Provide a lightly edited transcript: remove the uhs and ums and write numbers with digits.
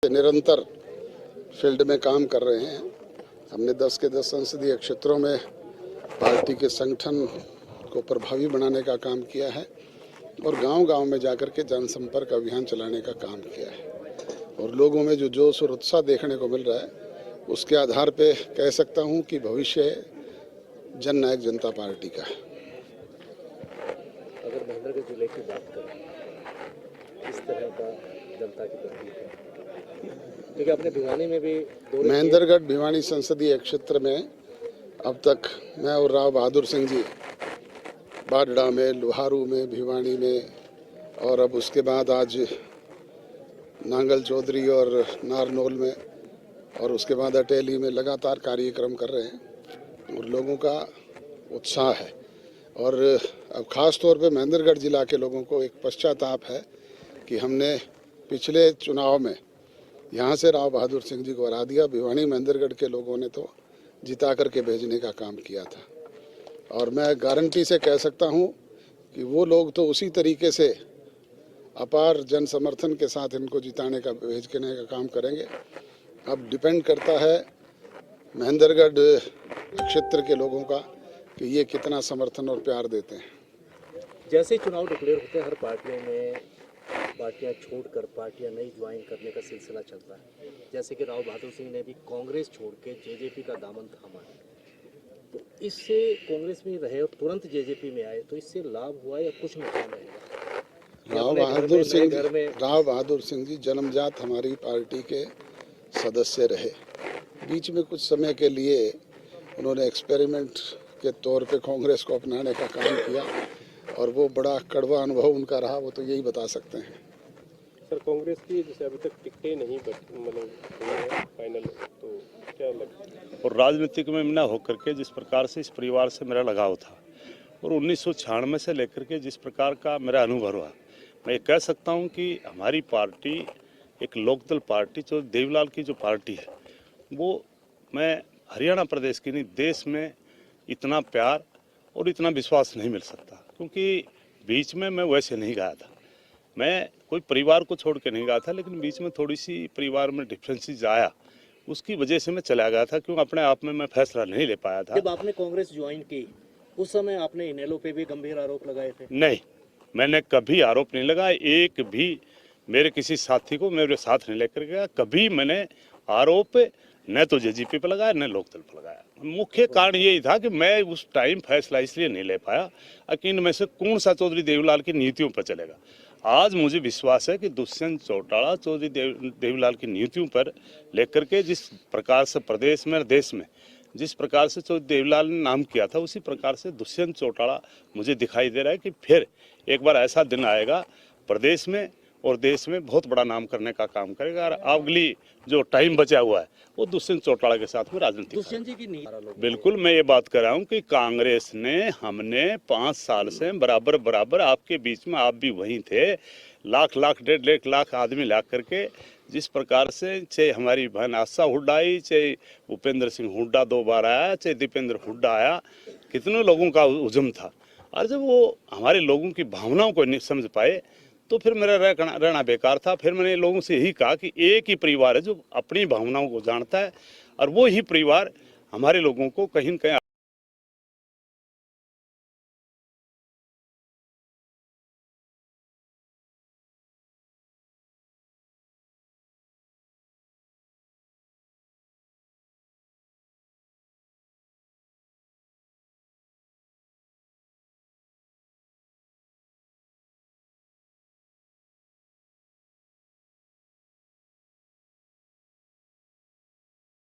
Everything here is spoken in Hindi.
से निरंतर फील्ड में काम कर रहे हैं। हमने 10 के 10 संसदीय क्षेत्रों में पार्टी के संगठन को प्रभावी बनाने का काम किया है और गांव-गांव में जाकर के जनसंपर्क अभियान चलाने का काम किया है और लोगों में जो जोश और उत्साह देखने को मिल रहा है, उसके आधार पे कह सकता हूं कि भविष्य जननायक जनता पार्टी का है। अगर महेंद्रगढ़ जिले की बात करें, किस तरह का जनता की तस्वीर है, क्योंकि आपने भिवानी में भी महेंद्रगढ़ भिवानी संसदीय क्षेत्र में अब तक मैं और राव बहादुर सिंह जी बाडड़ा में, लोहारू में, भिवानी में और अब उसके बाद आज नांगल चौधरी और नारनौल में और उसके बाद अटेली में लगातार कार्यक्रम कर रहे हैं और लोगों का उत्साह है। और अब ख़ास तौर पे महेंद्रगढ़ जिला के लोगों को एक पश्चाताप है कि हमने पिछले चुनाव में यहाँ से राव बहादुर सिंह जी को हरा दिया। भिवानी महेंद्रगढ़ के लोगों ने तो जिता करके भेजने का काम किया था और मैं गारंटी से कह सकता हूँ कि वो लोग तो उसी तरीके से अपार जन समर्थन के साथ इनको जिताने का भेजने का काम करेंगे। अब डिपेंड करता है महेंद्रगढ़ क्षेत्र के लोगों का कि ये कितना समर्थन और प्यार देते हैं। जैसे चुनाव डिक्लेयर होते हैं, हर पार्टियों में पार्टियां छोड़कर पार्टियां नई ज्वाइन करने का सिलसिला चल रहा है। जैसे कि राव बहादुर सिंह ने भी कांग्रेस छोड़ के जेजेपी का दामन थामा है, तो इससे कांग्रेस में रहे और तुरंत जेजेपी में आए, तो इससे लाभ हुआ या कुछ नुकसान रहेगा? राव बहादुर सिंह जी जन्मजात हमारी पार्टी के सदस्य रहे। बीच में कुछ समय के लिए उन्होंने एक्सपेरिमेंट के तौर पे कांग्रेस को अपनाने का काम किया और वो बड़ा कड़वा अनुभव उनका रहा, वो तो यही बता सकते हैं। सर, कांग्रेस की जैसे अभी तक टिकटें नहीं मतलब फाइनल, तो क्या लगता है? और राजनीतिक में न होकर के जिस प्रकार से इस परिवार से मेरा लगाव था और 1996 से लेकर के जिस प्रकार का मेरा अनुभव हुआ, मैं ये कह सकता हूँ कि हमारी पार्टी एक लोकदल पार्टी, जो देवीलाल की जो पार्टी है, वो मैं हरियाणा प्रदेश की नहीं, देश में इतना प्यार और इतना विश्वास नहीं मिल सकता। क्योंकि बीच में मैं वैसे नहीं गया था, मैं कोई परिवार को छोड़ के नहीं गया था, लेकिन बीच में थोड़ी सी परिवार में डिफरेंसेस आया, उसकी वजह से मैं चला गया था, क्योंकि अपने आप में मैं फैसला नहीं ले पाया था। जब आपने कांग्रेस ज्वाइन की उस समय आपने इनेलो पे भी गंभीर आरोप लगाए थे? नहीं, मैंने कभी आरोप नहीं लगाया, एक भी मेरे किसी साथी को मेरे साथ नहीं लेकर गया। कभी मैंने आरोप न तो जेजेपी पे लगाया न लोकदल पे लगाया। मुख्य कारण यही था कि मैं उस टाइम फैसला इसलिए नहीं ले पाया कि इनमें से कौन सा चौधरी देवीलाल की नीतियों पर चलेगा। आज मुझे विश्वास है कि दुष्यंत चौटाला चौधरी देवीलाल की नीतियों पर लेकर के जिस प्रकार से प्रदेश में और देश में जिस प्रकार से चौधरी देवीलाल ने नाम किया था, उसी प्रकार से दुष्यंत चौटाला मुझे दिखाई दे रहा है कि फिर एक बार ऐसा दिन आएगा प्रदेश में और देश में बहुत बड़ा नाम करने का काम करेगा। और अगली जो टाइम बचा हुआ है वो दुष्यंत चौटाला के साथ में राजनीति। दुष्यंत जी की नीति बिल्कुल, मैं ये बात कर रहा हूँ कि कांग्रेस ने, हमने 5 साल से बराबर आपके बीच में, आप भी वहीं थे, लाख 1.5 लाख आदमी ला करके जिस प्रकार से, चाहे हमारी बहन आशा हुड्डा आई, चाहे भूपेंद्र सिंह हुड्डा 2 बार आया, चाहे दीपेंद्र हुड्डा आया, कितने लोगों का उद्यम था। और जब वो हमारे लोगों की भावनाओं को नहीं समझ पाए तो फिर मेरा रहना बेकार था। फिर मैंने लोगों से यही कहा कि एक ही परिवार है जो अपनी भावनाओं को जानता है और वो ही परिवार हमारे लोगों को कहीं न कहीं